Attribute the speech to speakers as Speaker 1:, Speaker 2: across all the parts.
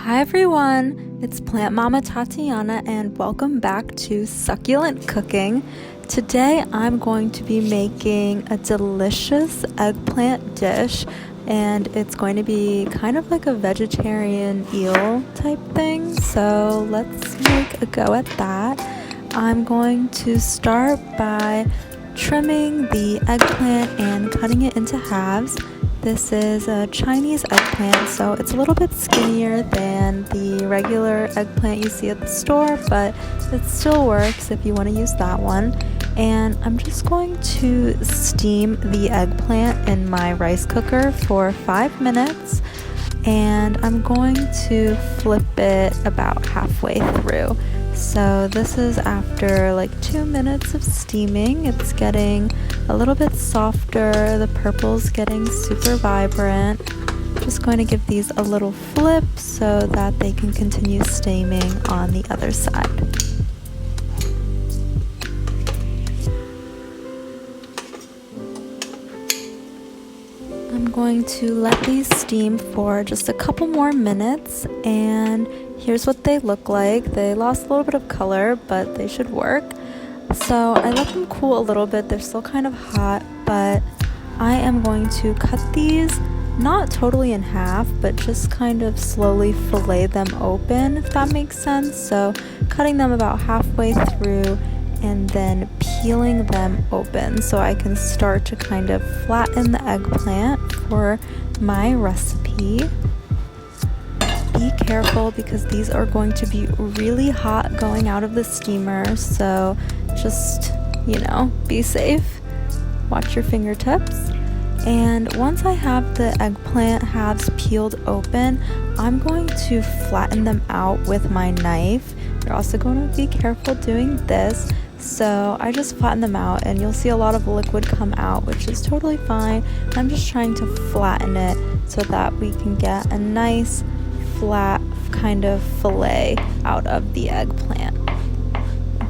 Speaker 1: Hi everyone, it's Plant Mama Tatiana and welcome back to Succulent Cooking. Today I'm going to be making a delicious eggplant dish, and it's going to be kind of like a vegetarian eel type thing, so let's make a go at that. I'm going to start by trimming the eggplant and cutting it into halves. This is a Chinese eggplant, so it's a little bit skinnier than the regular eggplant you see at the store, but it still works if you want to use that one. And I'm just going to steam the eggplant in my rice cooker for 5 minutes, and I'm going to flip it about halfway through. So this is after like 2 minutes of steaming. It's getting a little bit softer, the purple's getting super vibrant. Just going to give these a little flip so that they can continue steaming on the other side. I'm going to let these steam for just a couple more minutes, and here's what they look like. They lost a little bit of color, but they should work. So I let them cool a little bit. They're still kind of hot, but I am going to cut these not totally in half, but just kind of slowly fillet them open, if that makes sense. So cutting them about halfway through and then peeling them open so I can start to kind of flatten the eggplant for my recipe. Be careful because these are going to be really hot going out of the steamer, so just, be safe. Watch your fingertips. And once I have the eggplant halves peeled open, I'm going to flatten them out with my knife. You're also going to be careful doing this. So I just flatten them out, and you'll see a lot of liquid come out, which is totally fine. I'm just trying to flatten it so that we can get a nice flat kind of fillet out of the eggplant.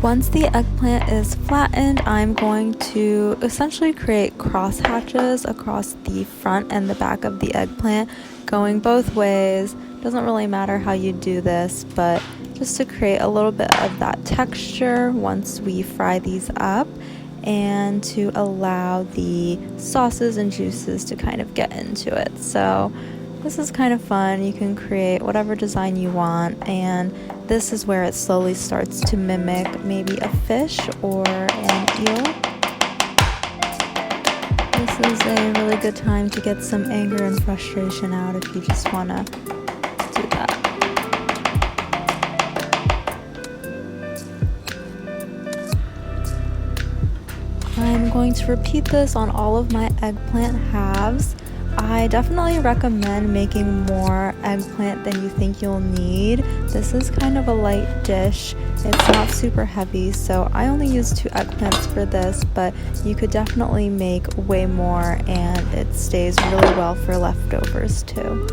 Speaker 1: Once the eggplant is flattened, I'm going to essentially create cross hatches across the front and the back of the eggplant, going both ways. Doesn't really matter how you do this, but just to create a little bit of that texture once we fry these up, and to allow the sauces and juices to kind of get into it. So this is kind of fun. You can create whatever design you want, and this is where it slowly starts to mimic maybe a fish or an eel. This is a really good time to get some anger and frustration out if you just want to do that. I'm going to repeat this on all of my eggplant halves. I definitely recommend making more eggplant than you think you'll need. This is kind of a light dish. It's not super heavy, so I only use 2 eggplants for this, but you could definitely make way more, and it stays really well for leftovers too.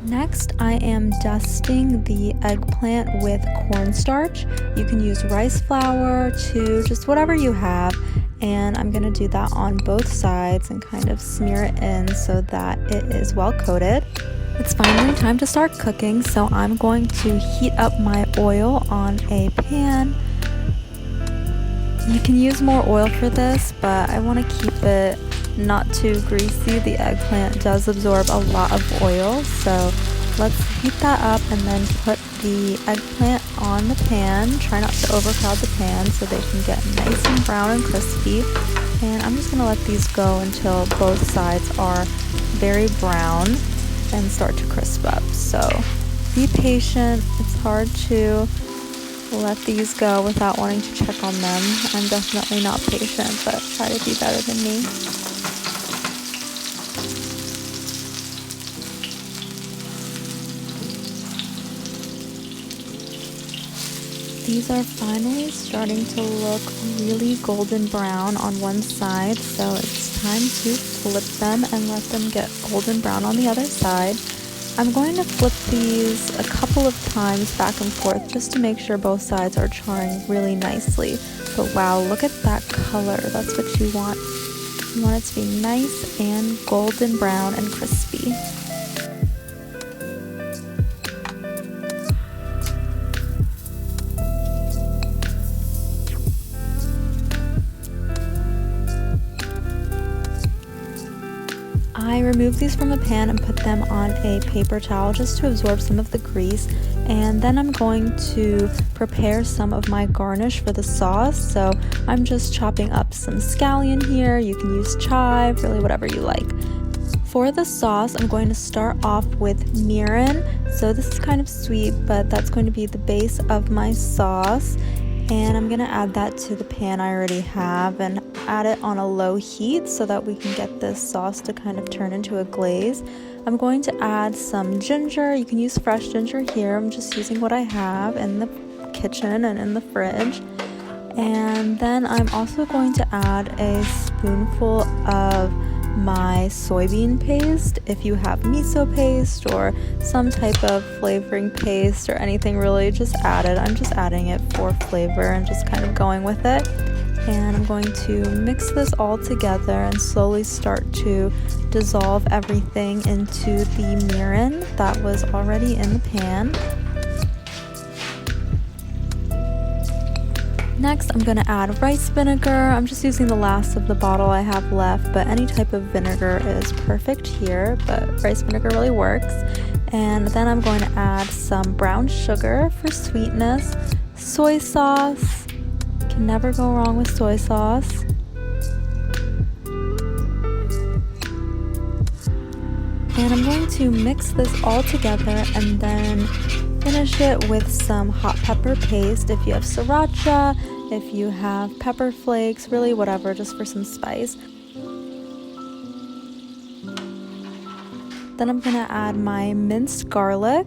Speaker 1: Next, I am dusting the eggplant with cornstarch. You can use rice flour too, just whatever you have. And I'm going to do that on both sides and kind of smear it in so that it is well coated. It's finally time to start cooking, so I'm going to heat up my oil on a pan. You can use more oil for this, but I want to keep it not too greasy. The eggplant does absorb a lot of oil, so let's heat that up and then put the eggplant on the pan. Try not to overcrowd the pan so they can get nice and brown and crispy. And I'm just going to let these go until both sides are very brown and start to crisp up. So be patient. It's hard to let these go without wanting to check on them. I'm definitely not patient, but try to be better than me. These are finally starting to look really golden brown on one side, so it's time to flip them and let them get golden brown on the other side. I'm going to flip these a couple of times back and forth just to make sure both sides are charring really nicely. But wow, look at that color. That's what you want. You want it to be nice and golden brown and crispy. I removed these from the pan and put them on a paper towel just to absorb some of the grease, and then I'm going to prepare some of my garnish for the sauce. So I'm just chopping up some scallion here. You can use chive, really whatever you like. For the sauce, I'm going to start off with mirin. So this is kind of sweet, but that's going to be the base of my sauce. And I'm gonna add that to the pan I already have and add it on a low heat so that we can get this sauce to kind of turn into a glaze. I'm going to add some ginger. You can use fresh ginger here. I'm just using what I have in the kitchen and in the fridge. And then I'm also going to add a spoonful of my soybean paste. If you have miso paste or some type of flavoring paste or anything, really just add it. I'm just adding it for flavor and just kind of going with it. And I'm going to mix this all together and slowly start to dissolve everything into the mirin that was already in the pan. Next, I'm going to add rice vinegar. I'm just using the last of the bottle I have left, but any type of vinegar is perfect here, but rice vinegar really works. And then I'm going to add some brown sugar for sweetness, soy sauce. Can never go wrong with soy sauce. And I'm going to mix this all together and then finish it with some hot pepper paste. If you have sriracha, if you have pepper flakes, really whatever, just for some spice. Then I'm gonna add my minced garlic.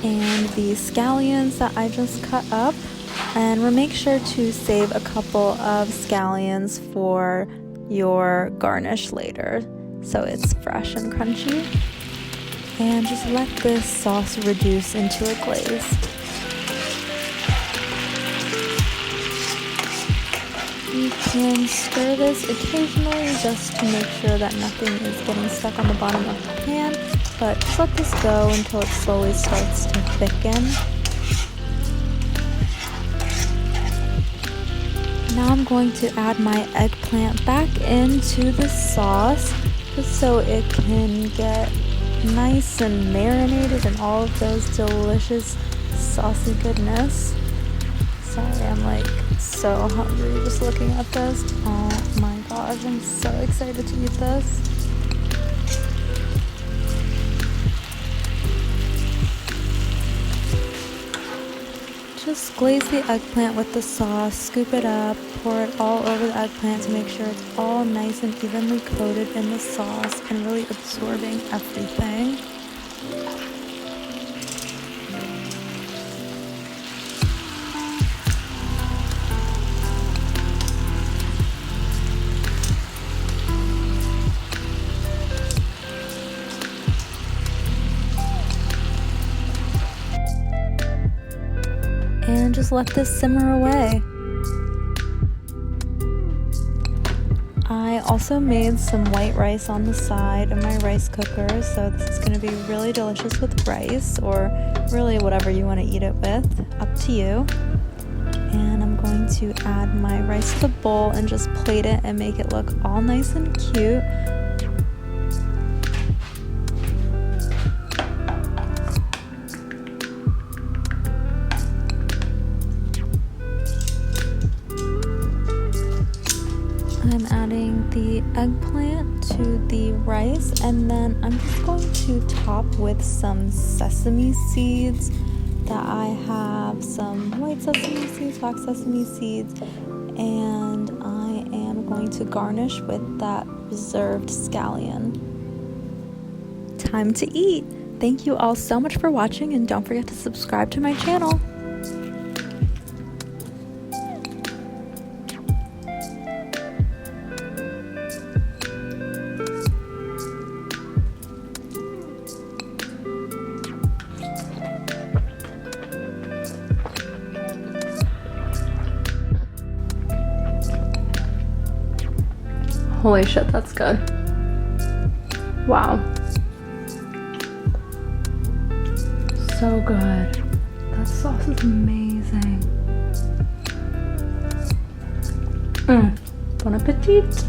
Speaker 1: And the scallions that I just cut up. And we'll make sure to save a couple of scallions for your garnish later so it's fresh and crunchy. And just let this sauce reduce into a glaze. You can stir this occasionally just to make sure that nothing is getting stuck on the bottom of the pan, but just let this go until it slowly starts to thicken. Now I'm going to add my eggplant back into the sauce just so it can get nice and marinated in all of those delicious saucy goodness. Sorry, I'm like so hungry just looking at this. Oh my gosh, I'm so excited to eat this. Just glaze the eggplant with the sauce, scoop it up, pour it all over the eggplant to make sure it's all nice and evenly coated in the sauce and really absorbing everything. And just let this simmer away. I also made some white rice on the side of my rice cooker, so this is going to be really delicious with rice, or really whatever you want to eat it with, up to you. And I'm going to add my rice to the bowl and just plate it and make it look all nice and cute. I'm adding the eggplant to the rice, and then I'm just going to top with some sesame seeds that I have, some white sesame seeds, black sesame seeds, and I am going to garnish with that reserved scallion. Time to eat! Thank you all so much for watching, and don't forget to subscribe to my channel.
Speaker 2: Holy shit, that's good. Wow. So good. That sauce is amazing. Bon appetit.